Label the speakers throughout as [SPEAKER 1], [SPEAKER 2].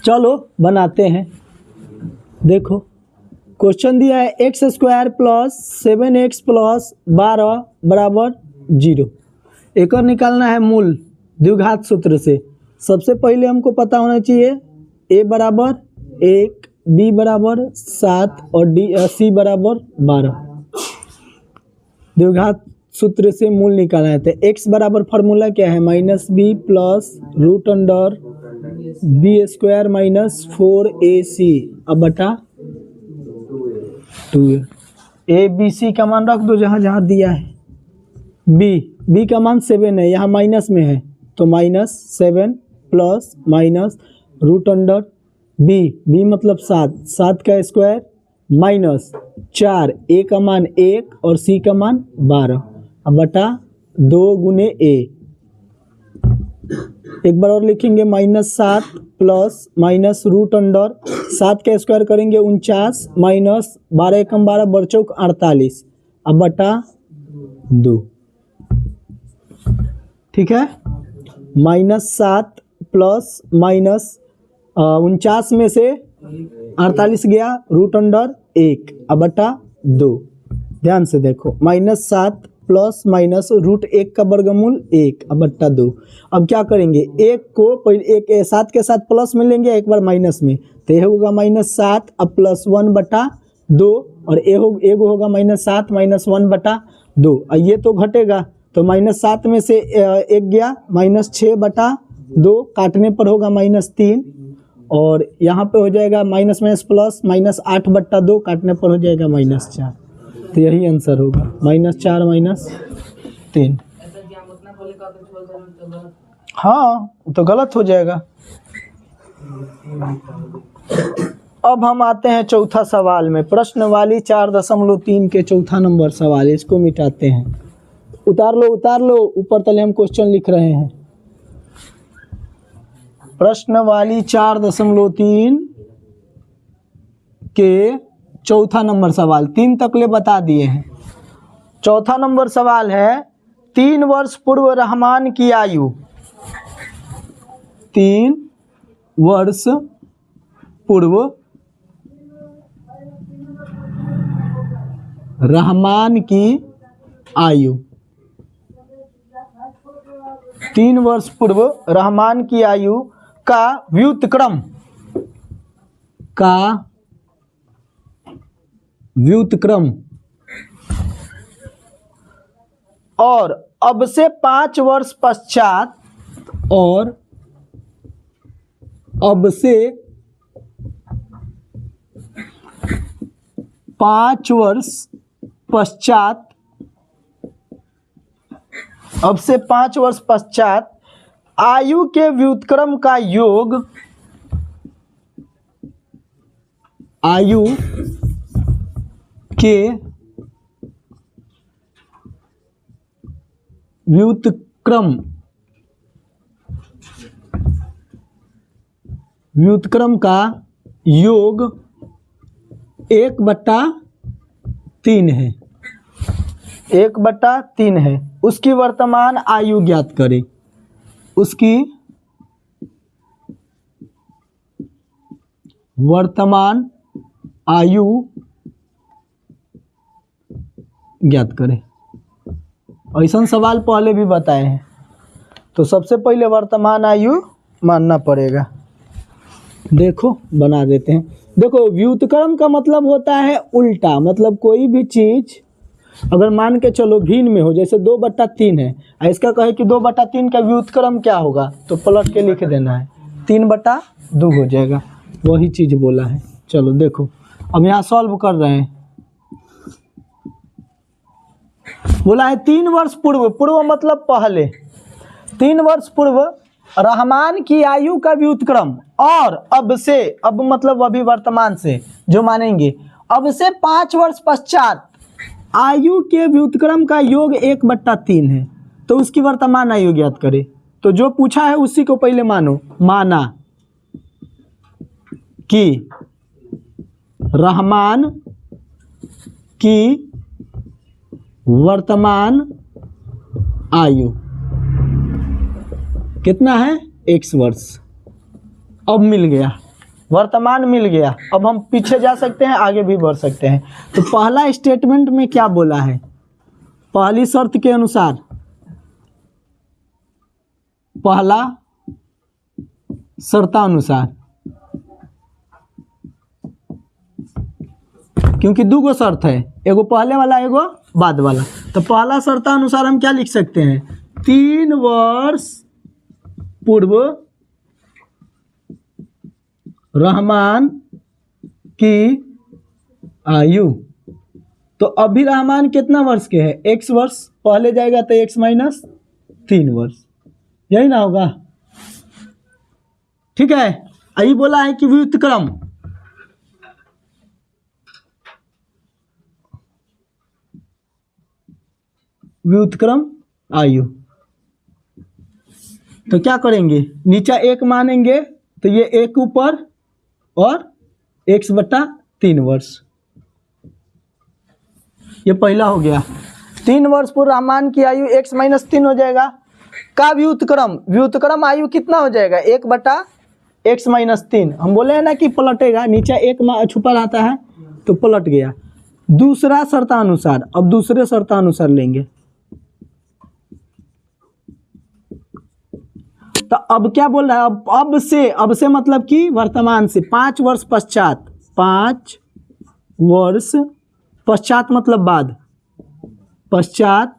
[SPEAKER 1] चलो बनाते हैं। देखो क्वेश्चन दिया है x square plus 7x plus 12 बराबर 0। एक और निकालना है मूल द्विघात सूत्र से। सबसे पहले हमको पता होना चाहिए a बराबर 1, b बराबर 7 और c बराबर 12। द्विघात सूत्र से मूल निकालना है। तो x बराबर फार्मूला क्या है, -b plus root under B square minus 4ac अब बटा 2। ए बी सी का मान रख दो जहाँ जहाँ दिया है। बी का मान 7 है, यहाँ माइनस में है तो -7 plus minus root under B मतलब 7 का स्क्वायर माइनस 4, ए का मान 1 और सी का मान 12 अब बटा 2 गुने ए। एक बार और लिखेंगे -7 प्लस माइनस रूट अंडर 7 का स्क्वायर करेंगे 49 माइनस 12 एकम 12 बरचौक 48 अब बटा 2। ठीक है, -7 प्लस माइनस 49 में से 48 गया रूट अंडर 1 अब बटा 2। ध्यान से देखो -7 प्लस माइनस रूट 1 का वर्गमूल 1 अब बट्टा 2। अब क्या करेंगे, एक को पहले एक 7 के साथ प्लस में लेंगे, एक बार माइनस में, तो यह होगा -7 अब +1 बटा 2 और एक होगा -7 -1 बटा 2। ये तो घटेगा तो -7 में से एक गया -6 बटा 2, काटने पर होगा -3 और यहाँ पे हो जाएगा माइनस प्लस -8 बट्टा 2, काटने पर हो जाएगा -4। तो यही आंसर होगा -4 -3। हाँ तो गलत हो जाएगा। अब हम आते हैं चौथा सवाल में। प्रश्न वाली 4.3 के चौथा नंबर सवाल, इसको मिटाते हैं। उतार लो ऊपर तले हम क्वेश्चन लिख रहे हैं। प्रश्न वाली 4.3 के चौथा नंबर सवाल, 3 तक ले बता दिए हैं। चौथा नंबर सवाल है 3 वर्ष पूर्व रहमान की आयु, 3 वर्ष पूर्व रहमान की आयु, 3 वर्ष पूर्व रहमान की आयु का व्युत्क्रम और अब से 5 वर्ष पश्चात अब से 5 वर्ष पश्चात आयु के व्युत्क्रम का योग, आयु के व्युत्क्रम का योग 1/3 है, 1/3 है। उसकी वर्तमान आयु ज्ञात करें, उसकी वर्तमान आयु ज्ञात करें। ऐसा सवाल पहले भी बताए हैं, तो सबसे पहले वर्तमान आयु मानना पड़ेगा। देखो बना देते हैं। देखो व्युत्क्रम का मतलब होता है उल्टा, मतलब कोई भी चीज अगर मान के चलो भिन्न में हो, जैसे 2/3 है, इसका कहे कि 2/3 का व्युत्क्रम क्या होगा, तो पलट के लिख देना है 3/2 हो जाएगा। वही चीज बोला है। चलो देखो अब यहाँ सॉल्व कर रहे हैं। बोला है 3 वर्ष पूर्व मतलब पहले, 3 वर्ष पूर्व रहमान की आयु का व्युत्क्रम और अब से, अब मतलब अभी वर्तमान से जो मानेंगे, अब से 5 वर्ष पश्चात आयु के व्युत्क्रम का योग 1/3 है, तो उसकी वर्तमान आयु ज्ञात करे। तो जो पूछा है उसी को पहले मानो। माना कि रहमान की वर्तमान आयु कितना है, x वर्ष। अब मिल गया वर्तमान मिल गया। अब हम पीछे जा सकते हैं, आगे भी बढ़ सकते हैं। तो पहला स्टेटमेंट में क्या बोला है, पहली शर्त के अनुसार, पहला शर्तानुसार, क्योंकि दो गो शर्त है, एगो पहले वाला एगो बाद वाला। तो पहला शर्तानुसार हम क्या लिख सकते हैं, 3 वर्ष पूर्व रहमान की आयु। तो अभी रहमान कितना वर्ष के है, x वर्ष, पहले जाएगा तो x माइनस 3 वर्ष, यही ना होगा। ठीक है, यही बोला है कि व्युत्क्रम, व्युत्क्रम आयु। तो क्या करेंगे, नीचा 1 मानेंगे तो ये 1 ऊपर और x/3 वर्ष, ये पहला हो गया। 3 वर्ष पूर्व रहमान की आयु x माइनस 3 हो जाएगा। का व्युत्क्रम, व्युत्क्रम आयु कितना हो जाएगा, 1/x माइनस 3। हम बोले हैं ना कि पलटेगा, नीचे 1 छुपा रहता है तो पलट गया। दूसरा शर्तानुसार, अब दूसरे शर्तानुसार लेंगे। तो अब क्या बोल रहा है, अब से मतलब कि वर्तमान से 5 वर्ष पश्चात, 5 वर्ष पश्चात मतलब बाद, पश्चात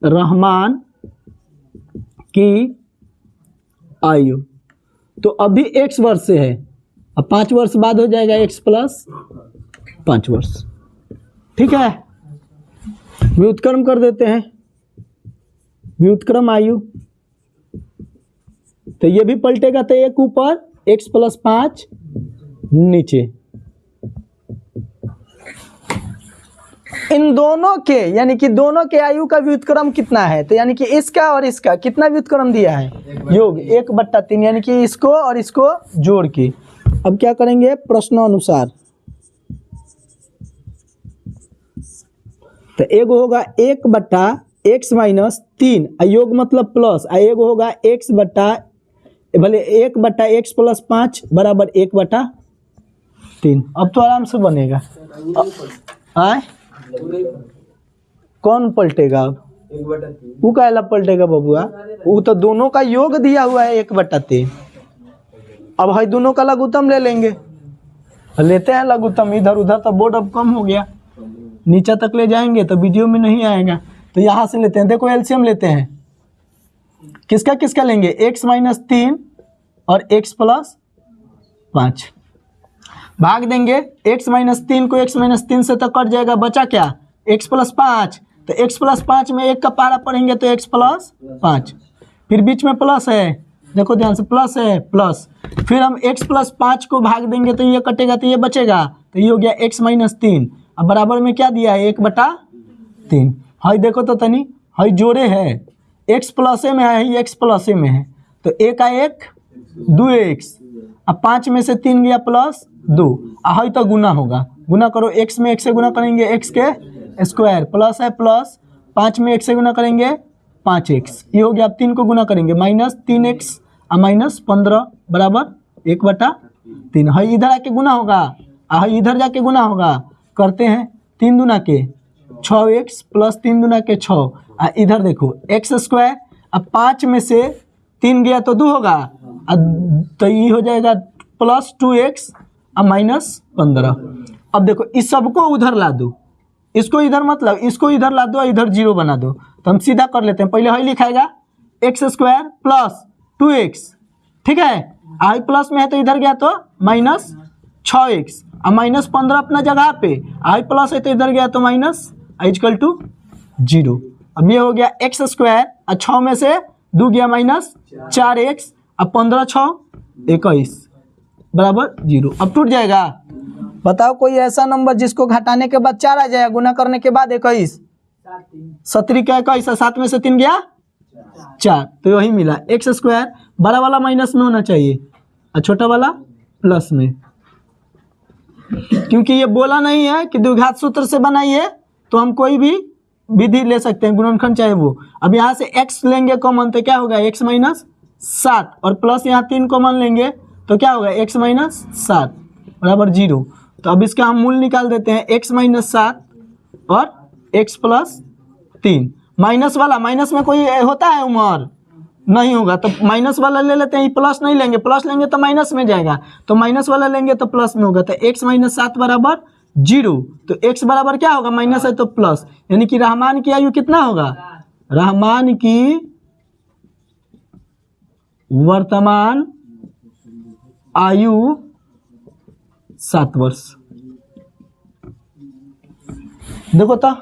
[SPEAKER 1] रहमान की आयु। तो अभी x वर्ष से है, अब 5 वर्ष बाद हो जाएगा x प्लस 5 वर्ष। ठीक है, व्युत्क्रम कर देते हैं, व्युत्क्रम आयु। तो ये भी पलटेगा, तो 1 ऊपर x प्लस 5 नीचे। इन दोनों के यानी कि दोनों के आयु का व्युत्क्रम कितना है, तो यानी कि इसका और इसका कितना व्युत्क्रम दिया है, योग 1/3, यानी कि इसको और इसको जोड़ के। अब क्या करेंगे, प्रश्नानुसार। तो एगो होगा 1/x माइनस 3, योग मतलब प्लस, एगो होगा भले 1/x प्लस 5 बराबर 1/3। अब तो आराम से बनेगा। कौन पलटेगा, अब वो काहेला पलटेगा बबुआ, वो तो दोनों का योग दिया हुआ है 1/3। अब है दोनों का लघुत्तम ले लेंगे, लेते हैं लघुत्तम। इधर उधर तो बोर्ड अब कम हो गया, नीचे तक ले जाएंगे तो वीडियो में नहीं आएगा। तो यहाँ से लेते हैं, देखो एलसीएम लेते हैं, किसका किसका लेंगे, x माइनस 3 और x प्लस 5, भाग देंगे। x माइनस 3 को x माइनस 3 से तो कट जाएगा, बचा क्या, x प्लस 5। तो x प्लस 5 में 1 का पारा पढ़ेंगे तो x प्लस 5, फिर बीच में प्लस है, देखो ध्यान से, प्लस है प्लस, फिर हम x प्लस 5 को भाग देंगे तो ये कटेगा, तो ये बचेगा, तो ये हो गया x माइनस 3। अब बराबर में क्या दिया है, 1/3। हाई देखो तो तनी, हाई जोड़े है, x प्लस में है, x प्लस में है, तो 1 का 1 2x, अब 5 में से 3 गया प्लस 2, हाई तो गुना होगा, गुना करो, x में 1 से गुना करेंगे x के स्क्वायर, प्लस है प्लस, 5 में 1 से गुना करेंगे 5x, ये हो गया। अब 3 को गुना करेंगे, माइनस 3x और माइनस 15 बराबर 1/3। हाई इधर आके गुना होगा, हाई इधर जाके गुना होगा, करते हैं 3 दूना के 6x प्लस 3 दूना के 6, इधर देखो x स्क्वायर, अब 5 में से 3 गया तो 2 होगा, तो ये हो जाएगा प्लस 2x और माइनस 15। अब देखो इस सबको उधर ला दो, इसको इधर मतलब इसको इधर ला दो, इधर 0 बना दो, तो हम सीधा कर लेते हैं। पहले हाई लिखाएगा x स्क्वायर प्लस 2x, ठीक है, आई प्लस में है तो इधर गया तो माइनस 6x और माइनस 15 अपना जगह पे, आई प्लस है तो इधर गया तो माइनस इक्वल टू 0। अब ये हो गया x स्क्वायर और 6 में से 2 गया माइनस 4x और 15 6 21 बराबर 0। अब टूट जाएगा। बताओ कोई ऐसा नंबर जिसको घटाने के बाद 4 आ जाएगा, गुना करने के बाद 21, 17 का 21, 7 में से 3 गया 4, तो वही मिला x स्क्वायर। बड़ा वाला माइनस में होना चाहिए और छोटा वाला प्लस में, क्योंकि ये बोला नहीं है कि द्विघात सूत्र से बनाइए, तो हम कोई भी विधि ले सकते हैं, गुणनखंड चाहे वो। अब यहाँ से x लेंगे कॉमन तो क्या होगा, x माइनस 7 और प्लस यहाँ 3 कॉमन लेंगे तो क्या होगा x माइनस 7 बराबर 0। तो अब इसका हम मूल निकाल देते हैं, x माइनस 7 और x प्लस 3। माइनस वाला, माइनस में कोई होता है उम्र नहीं होगा, तो माइनस वाला ले लेते हैं, प्लस नहीं लेंगे, प्लस लेंगे तो माइनस में जाएगा, तो माइनस वाला लेंगे तो प्लस में होगा। तो x माइनस 7 बराबर 0। तो x बराबर क्या होगा, माइनस है तो प्लस, यानी कि रहमान की आयु कितना होगा, रहमान की वर्तमान आयु 7 वर्ष। देखो तो